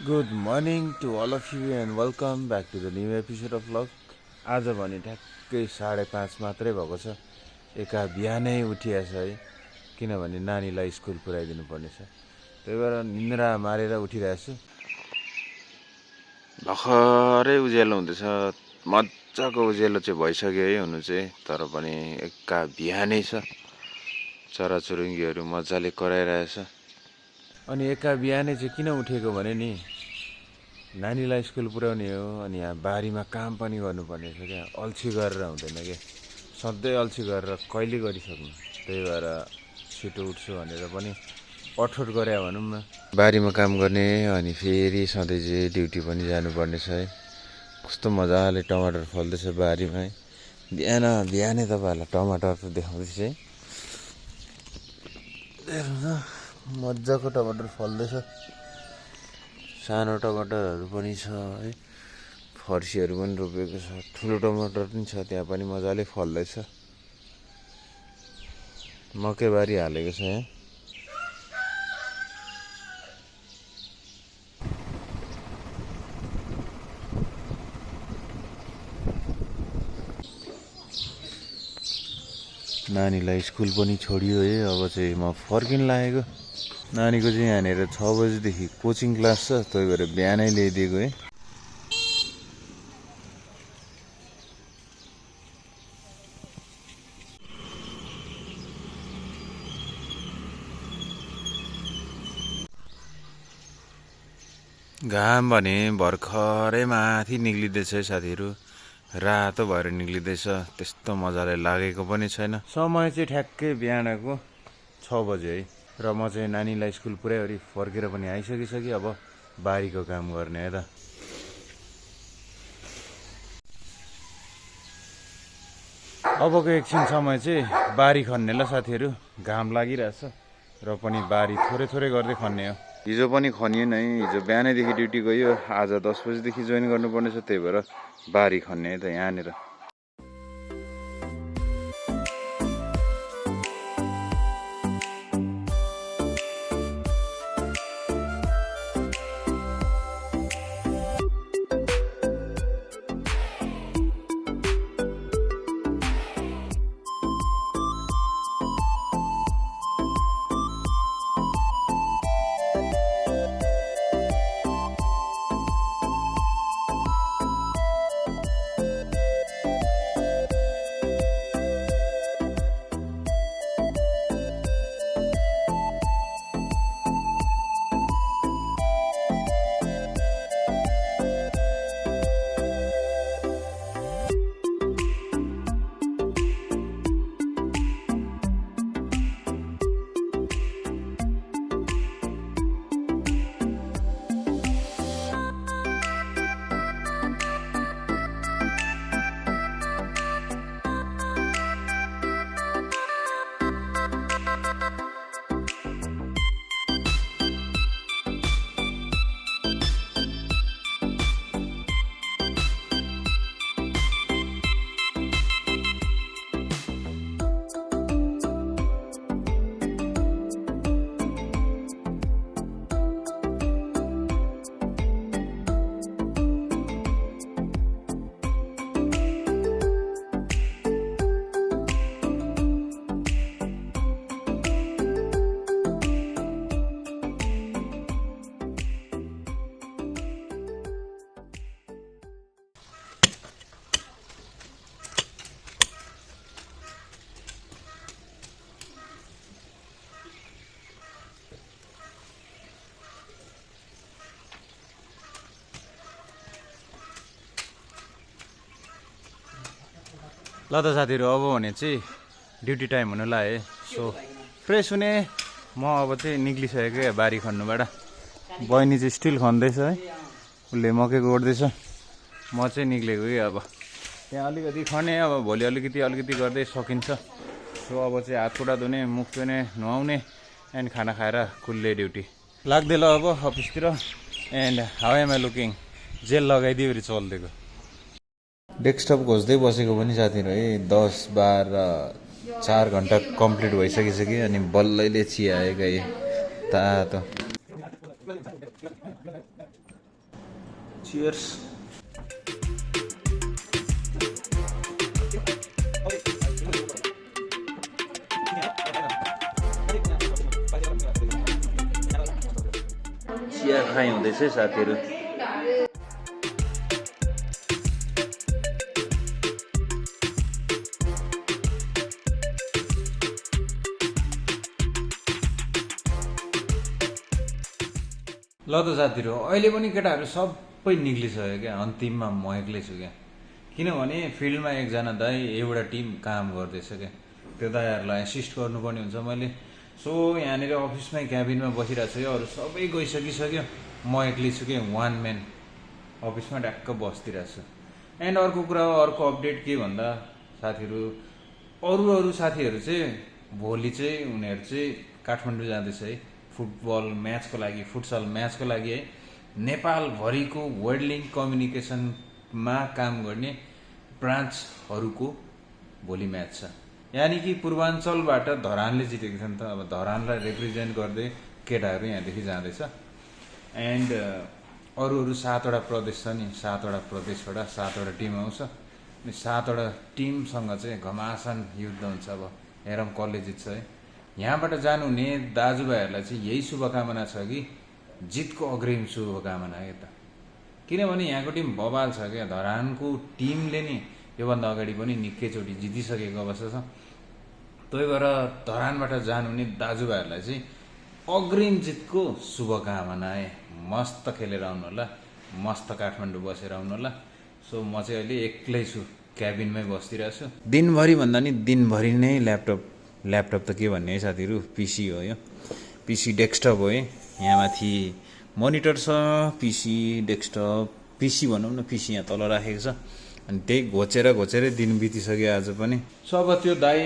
Good morning to all of you and welcome back to the new episode of vlog. आज भने ठ्याक्कै 5:30 मात्रै भएको छ। एका बिहानै उठिएछ है, किनभने नानीलाई स्कुल पुर्याइदिनु पर्ने छ। त्यही भएर निन्द्रा मारेर उठिरहेछु। भर्खरै उज्यालो हुँदैछ, मजाको उज्यालो चाहिँ भइसक्यो है हुनु चाहिँ, तर पनि एका बिहानै छ। चराचुरुङ्गीहरू मजाले कराइरहेछ। अनि एका बिहानै चाहिँ किन उठेको भने नि नानीलाई स्कुल पुर्याउने हो, अनि यहाँ बारीमा काम पनि गर्नुपर्ने छ क्या। अल्छी गरेर हुँदैन क्या, सधैँ अल्छी गरेर कहिले गरिसक्नु। त्यही भएर छिटो उठ्छु भनेर पनि अठोट गरे भनौँ न। बारीमा काम गर्ने अनि फेरि सधैँ चाहिँ ड्युटी पनि जानुपर्ने छ है। कस्तो मजाले टमाटर फल्दैछ बारीमा है। बिहानै तपाईँहरूलाई टमाटर त देखाउँदैछ है। मजाको टमाटर फल्दैछ, सानो टमाटरहरू पनि छ है, फर्सीहरू पनि रोपेको छ, ठुलो टमाटर पनि छ, त्यहाँ पनि मजाले फल्दैछ। मकैबारी हालेको छ यहाँ। नानीलाई स्कुल पनि छोडियो है। अब चाहिँ म फर्किन लागेको। नानीको चाहिँ यहाँनिर 6 बजीदेखि कोचिङ क्लास छ, त्यही भएर बिहानै ल्याइदिएको है। घाम भने भर्खरै माथि निक्लिँदैछ है साथीहरू, रातो भएर निक्लिँदैछ। त्यस्तो मजाले लागेको पनि छैन। समय चाहिँ ठ्याक्कै बिहानको 6 बजे है। र म चाहिँ नानीलाई स्कुल पुर्याइवरी फर्केर पनि आइसकिसकेँ। अब बारीको काम गर्ने है त। अबको एकछिन समय चाहिँ बारी खन्ने ल साथीहरू। घाम लागिरहेछ र पनि बारी थोरै गर्दै खन्ने हो। हिजो पनि खनिएन है, हिजो बिहानैदेखि ड्युटी गयो। आज 10 बजीदेखि जोइन गर्नुपर्ने छ, त्यही भएर बारी खन्ने है त यहाँनिर। ल त साथीहरू, अब भने चाहिँ ड्युटी टाइम हुन लाग्यो। सो फ्रेस हुने म अब चाहिँ निक्लिसकेको बारी खन्नुबाट। बहिनी चाहिँ स्टिल खन्दैछ है, उसले मकै गोड्दैछ। म चाहिँ निक्लेको कि अब त्यहाँ अलिकति खने, अब भोलि अलिकति गर्दै सकिन्छ। सो अब चाहिँ हात खुट्टा धुने, मुख धुने, नुहाउने एन्ड खाना खाएर कुल्ले ड्युटी लाग्दै ल अब अफिसतिर। And how am I looking, gel लगाइदियो फेरि चल्दिएको। डेस्कटप खोज्दै बसेको पनि साथीहरू है। 10-12-4 घन्टा कम्प्लिट भइसकिसक्यो। अनि बल्लैले चिया आएका तातो चियर्स। चिया खाइ हुँदैछ साथीहरू। ल त साथीहरू, अहिले पनि केटाहरू सबै निक्लिसक्यो क्या, अन्तिममा म एक्लै छु क्या। किनभने फिल्डमा एकजना दाइ एउटा टिम काम गर्दैछ क्या, त्यो दाइहरूलाई एसिस्ट गर्नुपर्ने हुन्छ मैले। सो यहाँनिर अफिसमै क्याबिनमा बसिरहेको छु, अरू सबै गइसकिसक्यो, म एक्लै छु क्या, वान म्यान अफिसमा ढ्याक्क बसिदिरहेको छु। एन्ड अर्को कुरा, अर्को अपडेट के भन्दा साथीहरू, अरू साथीहरू चाहिँ भोलि चाहिँ उनीहरू चाहिँ काठमाडौँ जाँदैछ है, फुटबल म्याचको लागि, फुटसल म्याचको लागि है। नेपालभरिको वर्ल्ड कम्युनिकेसनमा काम गर्ने ब्रान्चहरूको भोलि म्याच छ। यानि कि पूर्वाञ्चलबाट धरानले जितेको छ नि त, अब धरानलाई रिप्रेजेन्ट गर्दै केटाहरू यहाँदेखि जाँदैछ। एन्ड अरू 7वटा प्रदेश छ नि, 7वटा प्रदेशबाट 7वटा टिम आउँछ। अनि 7वटा टिमसँग चाहिँ घमासान युद्ध हुन्छ। अब हेरौँ कसले जित्छ है। यहाँबाट जानुहुने दाजुभाइहरूलाई चाहिँ यही शुभकामना छ कि जितको अग्रिम शुभकामना के त, किनभने यहाँको टिम बबाल छ क्या। धरानको टिमले नि योभन्दा अगाडि पनि निकैचोटि जितिसकेको अवस्था छ। त्यही भएर धरानबाट जानुहुने दाजुभाइहरूलाई चाहिँ अग्रिम जितको शुभकामना है। मस्त खेलेर आउनु होला, मस्त काठमाडौँ बसेर आउनु होला। सो म चाहिँ अहिले एक्लै छु, क्याबिनमै बसिरहेको छु। दिनभरि भन्दा नि दिनभरि नै ल्यापटप त के भन्ने है साथीहरू, पिसी हो यो, पिसी डेस्कटप हो है। यहाँ माथि मोनिटर छ, पिसी डेस्कटप, पिसी भनौँ न, पिसी यहाँ तल राखेको छ। अनि त्यही घोचेर दिन बितिसक्यो आज पनि। सो अब त्यो दाई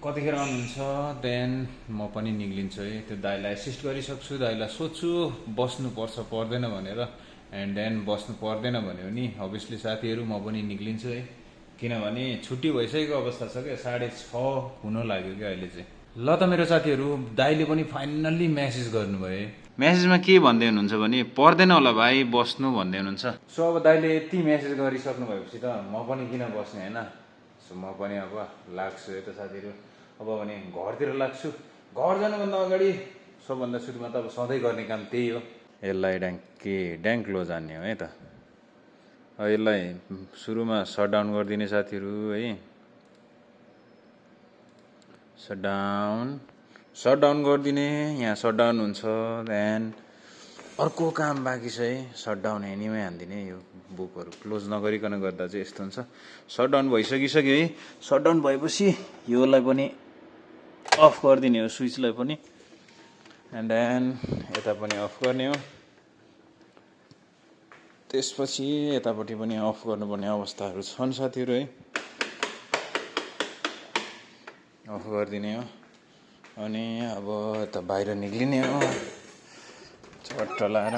कतिखेर आउनुहुन्छ, देन म पनि निक्लिन्छु है। त्यो दाईलाई एसिस्ट गरिसक्छु, दाईलाई सोध्छु बस्नुपर्छ पर्दैन भनेर। एन्ड देन बस्नु पर्दैन भन्यो भने अभियसली साथीहरू म पनि निक्लिन्छु है, किनभने छुट्टी भइसकेको अवस्था छ क्या, 6:30 हुन लाग्यो क्या अहिले चाहिँ। ल त मेरो साथीहरू, दाइले पनि फाइनल्ली म्यासेज गर्नुभयो है। म्यासेजमा के भन्दै हुनुहुन्छ भने पर्दैन होला भाइ बस्नु भन्दै हुनुहुन्छ। सो अब दाइले यति म्यासेज गरिसक्नु भएपछि त म पनि किन बस्ने होइन। सो म पनि अब लाग्छु है त साथीहरू। अब भने घरतिर लाग्छु। घर जानुभन्दा अगाडि सबभन्दा सुरुमा त अब सधैँ गर्ने काम त्यही हो, यसलाई ड्याङ्क लो जान्ने हो है त। यसलाई सुरुमा सटडाउन गरिदिने साथीहरू है। सटडाउन गरिदिने, यहाँ सटडाउन हुन्छ। देन अर्को काम बाँकी छ है, सटडाउन एनीमै हानिदिने। यो बुकहरू क्लोज नगरिकन गर्दा चाहिँ यस्तो हुन्छ। सटडाउन भइसकिसक्यो है। सटडाउन भएपछि योलाई पनि अफ गरिदिने हो, स्विचलाई पनि। एन्ड देन यता पनि अफ गर्ने हो। त्यसपछि यतापट्टि पनि अफ गर्नुपर्ने अवस्थाहरू छन् साथीहरू है। अफ गरिदिने हो। अनि अब यता बाहिर निक्लिने हो चट्ट लाएर।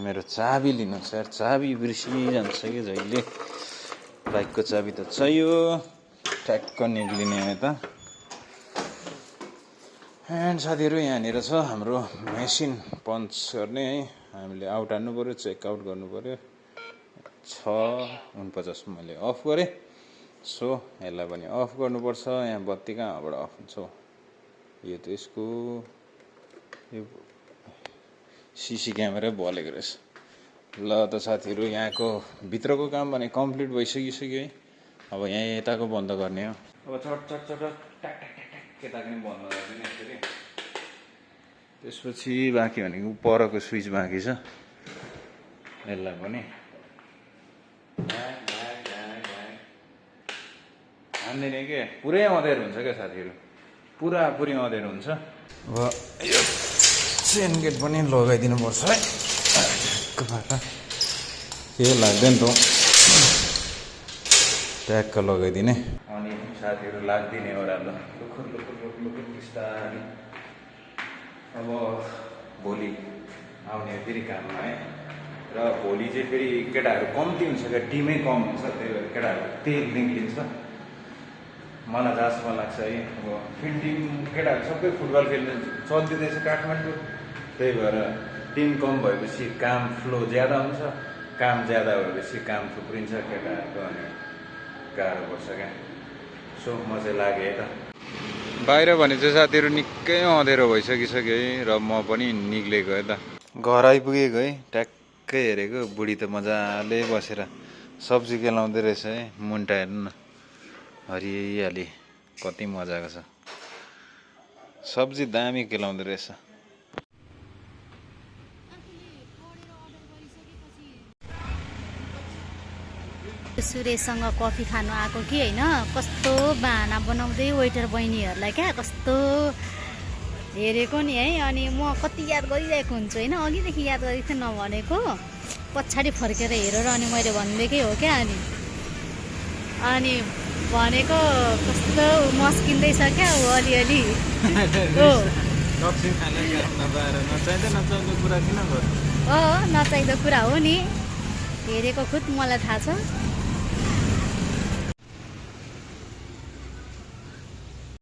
मेरो चाबी लिनुहोस् यार, चाबी बिर्सिजान्छ कि जहिले। बाइकको चाबी त चाहियो। ठ्याक्क निक्लिने हो यता। एन्ड साथीहरू यहाँनिर छ हाम्रो मेसिन पन्च गर्ने है। हामीले आउट हान्नु पऱ्यो, चेकआउट गर्नु पऱ्यो। 6:49 मैले अफ गरेँ। सो यसलाई पनि अफ गर्नुपर्छ। यहाँ बत्ती कहाँबाट अफ हुन्छ, यो त यसको यो सिसी क्यामेरा बलेको रहेछ। ल त साथीहरू, यहाँको भित्रको काम भने कम्प्लिट भइसकिसक्यो है। अब यहाँ यताको बन्द गर्ने हो। अब चट ट्याक ट्याक यताको नि बन्द गरिदिने यसरी। त्यसपछि बाँकी भनेको परको स्विच बाँकी छ, यसलाई पनि हान्दिने के। पुरै अँध्यारो हुन्छ क्या साथीहरू, पुरै अँध्यारो हुन्छ। अब यो चेन गेट पनि लगाइदिनु पर्छ है, के लाग्दैन त ट्याक्क लगाइदिने। अनि साथीहरू लाग्दिने ओह्रालो लुकुर बिस्तारै। अब भोलि आउने फेरि काममा है। र भोलि चाहिँ फेरि केटाहरू कम्ती हुन्छ क्या, टिमै कम हुन्छ, त्यही भएर केटाहरू त्यही निक्लिन्छ मलाई जहाँसम्म लाग्छ है। अब फिल्ड टिम केटाहरू सबै फुटबल खेल्नु चल्दिँदैछ काठमाडौँ, त्यही भएर टिम कम भएपछि काम फ्लो ज्यादा हुन्छ। काम ज्यादा भएपछि काम थुप्रिन्छ केटाहरूको अनि गाह्रो पर्छ क्या। सो म चाहिँ लागेँ है त बाहिर भने चाहिँ साथीहरू निकै अँधेरो भइसकिसक्यो है र म पनि निक्लेको है त। घर आइपुगेको है, ट्याक्कै हेरेको बुढी त मजाले बसेर सब्जी केलाउँदै रहेछ है। मुन्टा हेर्नु न हरियाली कति मजाको छ, सब्जी दामी केलाउँदो रहेछ। सुरेशसँग कफी खानु आएको कि होइन, कस्तो बाना बनाउँदै वेटर बहिनीहरूलाई क्या कस्तो हेरेको नि है। अनि म कति याद गरिरहेको हुन्छु होइन, अघिदेखि याद गरेको थिएँ नभनेको, पछाडि फर्केर हेरेर अनि मैले भनिदिएकै हो क्या। अनि भनेको कस्तो मस्किँदैछ क्या ऊ अलिअलि हो। नचाहिँदो कुरा हो नि, हेरेको खुद मलाई थाहा छ।